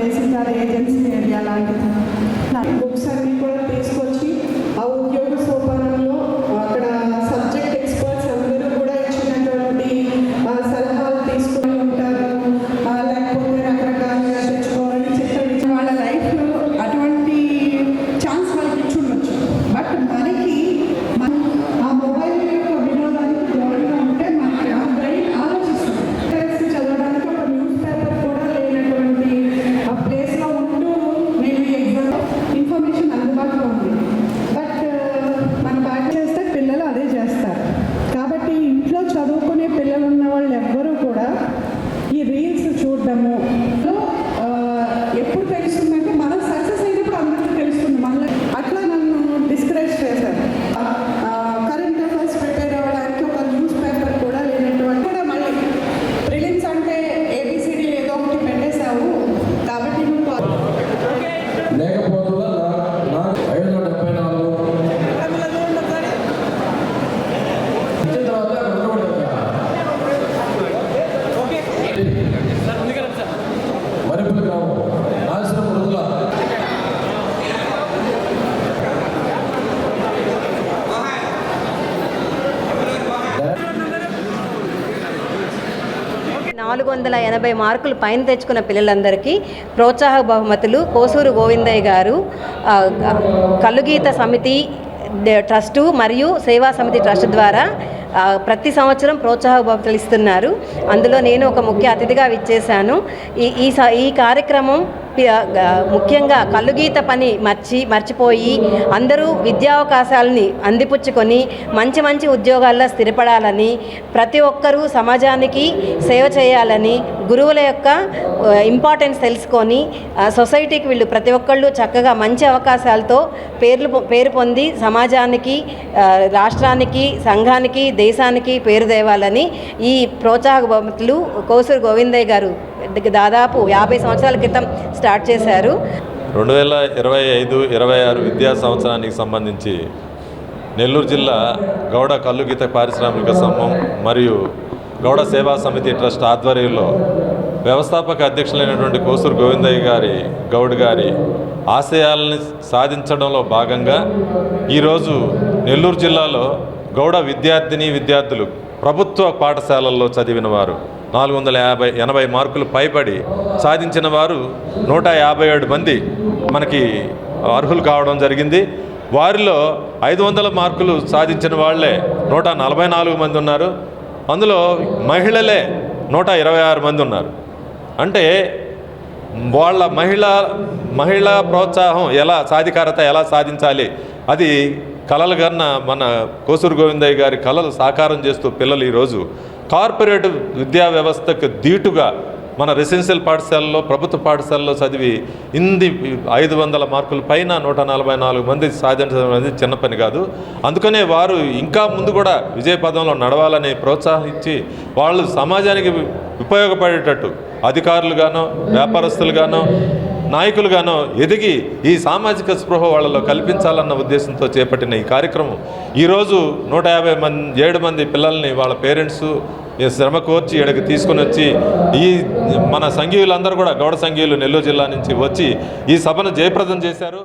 Basic agency area లాంటిది books అన్నీ కూడా తీసుకొచ్చి ఆ ఉద్యోగ సోపానంలో అక్కడ సబ్జెక్ట్ ఎక్స్పర్ట్స్ అందరూ కూడా ఇచ్చినటువంటి సలహాలు తీసుకొని ఉంటారు. లేకపోతే రకరకాలుగా తెచ్చుకోవాలని చెప్పి వాళ్ళ లైఫ్లో అటువంటి ఛాన్స్ వాళ్ళకి ఇచ్చి ఉండొచ్చు. బట్ మనకి ఆ మొబైల్ యొక్క వినోదానికి దూరంగా ఉంటే మనకి ఆ బ్రెయిన్ ఆలోచిస్తుంది. చదవడానికి ఒక న్యూస్ పేపర్ కూడా లేనటువంటి ఆ ప్లేస్లో ఉంటూ నేను ఎగ్జామ్ ఇన్ఫర్మేషన్ అందుబాటులో ఉంది. బట్ మన పాట చేస్తే పిల్లలు అదే చేస్తారు. కాబట్టి ఇంట్లో చదువుకునే పిల్లలు ఉన్న వాళ్ళు ఎవ్వరూ కూడా ఈ రీల్స్ చూడడము ఎప్పుడు తెలుస్తుందంటే మనం సక్సెస్ అయినప్పుడు అందరికీ తెలుస్తుంది. మళ్ళీ అట్లా నన్ను డిస్కరేజ్ చేశారు. కరెంట్ అఫైర్స్ ప్రిపేర్ అవ్వడానికి ఒక న్యూస్ పేపర్ కూడా లేనటువంటి కూడా మళ్ళీ ప్రిలిమ్స్ అంటే ఏబిసిడి ఏదో ఒకటి పెట్టేశావు కాబట్టి నువ్వు మరిపుల గ్రామం నాశనం రోజుల 480 మార్కులు పైన తెచ్చుకున్న పిల్లలందరికీ ప్రోత్సాహక బహుమతులు కోసూరు గోవిందయ్య గారు కల్లుగీత సమితి ట్రస్టు మరియు సేవా సమితి ట్రస్ట్ ద్వారా ప్రతి సంవత్సరం ప్రోత్సాహక బహుమతులు ఇస్తున్నారు. అందులో నేను ఒక ముఖ్య అతిథిగా విచ్చేశాను. ఈ కార్యక్రమం ముఖ్యంగా కల్లుగీత పని మర్చిపోయి అందరూ విద్యావకాశాలని అందిపుచ్చుకొని మంచి మంచి ఉద్యోగాల్లో స్థిరపడాలని, ప్రతి ఒక్కరూ సమాజానికి సేవ చేయాలని, గురువుల యొక్క ఇంపార్టెన్స్ తెలుసుకొని సొసైటీకి వీళ్ళు ప్రతి ఒక్కళ్ళు చక్కగా మంచి అవకాశాలతో పేరు పొంది సమాజానికి, రాష్ట్రానికి, సంఘానికి, దేశానికి పేరు తేవాలని ఈ ప్రోత్సాహక బహుమతులు కోసూరు గోవిందయ్య గారు దాదాపు 50 సంవత్సరాల క్రితం స్టార్ట్ చేశారు. 2025-26 విద్యా సంవత్సరానికి సంబంధించి నెల్లూరు జిల్లా గౌడ కల్లుగీత పారిశ్రామిక సంఘం మరియు గౌడ సేవా సమితి ట్రస్ట్ ఆధ్వర్యంలో వ్యవస్థాపక అధ్యక్షులైనటువంటి కోసూరు గోవిందయ్య గౌడ్ గారి ఆశయాలని సాధించడంలో భాగంగా ఈరోజు నెల్లూరు జిల్లాలో గౌడ విద్యార్థులు ప్రభుత్వ పాఠశాలల్లో చదివిన వారు 480 మార్కులు పైబడి సాధించిన వారు 157 మంది మనకి అర్హులు కావడం జరిగింది. వారిలో 500 మార్కులు సాధించిన వాళ్ళే 144 మంది ఉన్నారు. అందులో మహిళలే 126 మంది ఉన్నారు. అంటే వాళ్ళ మహిళా ప్రోత్సాహం సాధికారత ఎలా సాధించాలి, అది కలలు కన్నా మన కోసూరు గోవిందయ్య గారి కళలు సాకారం చేస్తూ పిల్లలు ఈరోజు కార్పొరేట్ విద్యా వ్యవస్థకు ధీటుగా మన రెసిడెన్షియల్ పాఠశాలలో, ప్రభుత్వ పాఠశాలలో చదివి 500 మార్కుల పైన 144 మంది సాధించడం అనేది చిన్న పని కాదు. అందుకనే వారు ఇంకా ముందు కూడా విజయ పదంలో నడవాలని ప్రోత్సహించి వాళ్ళు సమాజానికి ఉపయోగపడేటట్టు అధికారులుగానో, వ్యాపారస్తులుగానో, నాయకులుగానో ఎదిగి ఈ సామాజిక స్పృహ వాళ్ళలో కల్పించాలన్న ఉద్దేశంతో చేపట్టిన ఈ కార్యక్రమం ఈరోజు 157 మంది పిల్లల్ని వాళ్ళ పేరెంట్స్ శ్రమ కోర్చి ఇక్కడికి తీసుకుని వచ్చి ఈ మన సంఘీయులందరూ కూడా గౌడ సంఘీయులు నెల్లూరు జిల్లా నుంచి వచ్చి ఈ సభను జయప్రదం చేశారు.